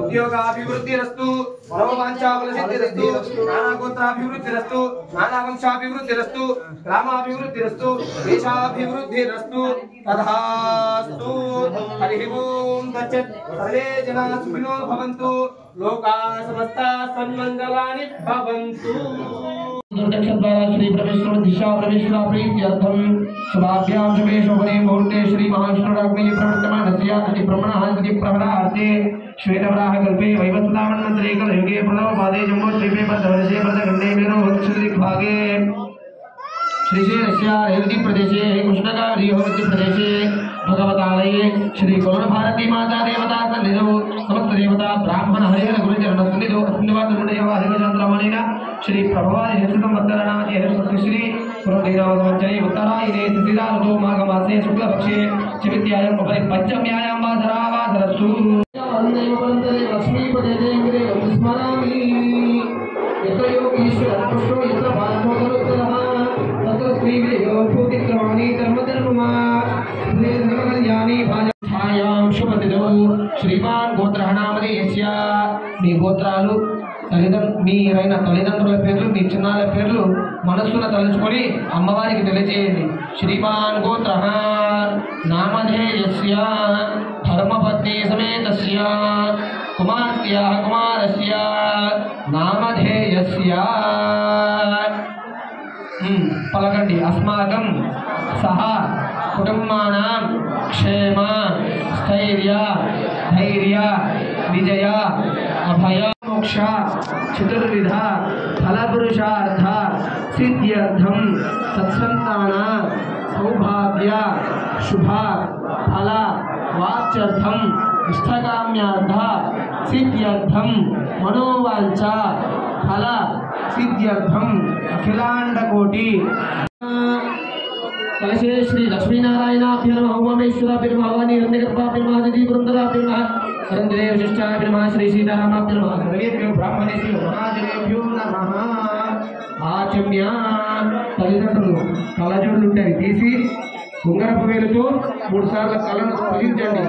उद्योगाभिवृद्धिरस्तु मनोवांछाफलसिद्धिरस्तु नानागोत्राभिवृद्धिरस्तु नानावंशाभिवृद्धिरस्तु ग्रामाभिवृद्धिरस्तु देशाभिवृद्धिरस्तु तथास्तु। हरिः ओं तत्सत्। सर्वे जनाः सुखिनो भवन्तु, लोकाः समस्ताः सन्मङ्गलानि भवन्तु। श्री परमेश्वर दिशा प्रवेशना प्रीत्यर्थम शुभाभ्यां शुभे शोभने मुहूर्ते श्री महाविष्णुराग्नि प्रवर्तमानस्य अति ब्रह्मणाहति प्रहरार्थे श्वेतवराह कल्पे वैवस्वतामन्वन्तरे कलयुगे प्रणवपादे जम्बोद्वीपे भद्रवर्षे भद्रखण्डे मेरुक्षदिग्भागे श्रीशैलस्य हेल्दी प्रदेशे कृष्णगारिहोति प्रदेशे भगवतालये श्री करुण भारती माता देवता सन्निधौ समस्त देवता ब्राह्मण हरिहर गुरुचरण सन्निधौ अस्मिन्वादमुण्डयवादिगजान्द्रमणेन श्री प्रभवादि हेतुकं वत्तरणामति श्री पुरोधीनवसंवत्सरे उत्तरायणे तिथिरातो माघमासे शुक्लपक्षे चैत्यायाम् उपरि पञ्चम्यायां वासरावासरस्तु लक्ष्मीपदे स्मरामि यत्र योगीश्वर पुष्टो यत्र भागवतोत्तरः तत्र श्रीविजयो भूतिक्रमाणि धर्मधर्ममा कल्याणी भायां शुभतिथौ श्रीमान् गोत्रः नामधेयस्य మీ గోత్రాలు మీరైన తల్లిదండ్రుల పేర్లు మీ చిన్నాల పేర్లు మనస్సున తలుచుకొని అమ్మవారికి తెలియజేయండి. శ్రీమాన్ గోత్రః నామధేయస్య ధర్మపత్ని సమేతస్య కుమార్తెః కుమారస్య నామధేయస్య పలకండి. అస్మాకం సహ కుటుంబానాం క్షేమ స్థైర్య ధైర్య విజయ అభయ मोक्ष चतुर्विध फलपुरुषार्थ सिद्ध्यर्थम सत्संतान सौभाग्य शुभ फल वाच्यर्थम इष्टकाम्यार्थ सिद्ध्यर्थम मनोवांछा फल सिद्ध्यर्थम अखिलांड कोटि कलशे श्री लक्ष्मीनारायणाभ्यो नमः उमामेश्वराभ्यो नमः भवानी रत्नगर्भाभ्यो नमः नदीपुरन्दराभ्यो नमः करंदरे विशिष्टाभ्यो नमः श्री सीतारामाभ्यो नमः सर्वेभ्यो ब्राह्मणेभ्यो महाजनेभ्यो नमः। आचम्य తల్లిదండ్రులు కళ్ళజోళ్ళు ఉంటాయి తీసి ఉంగరపు వేలుతో 3 సార్లు కళ్ళను స్పృశించండి.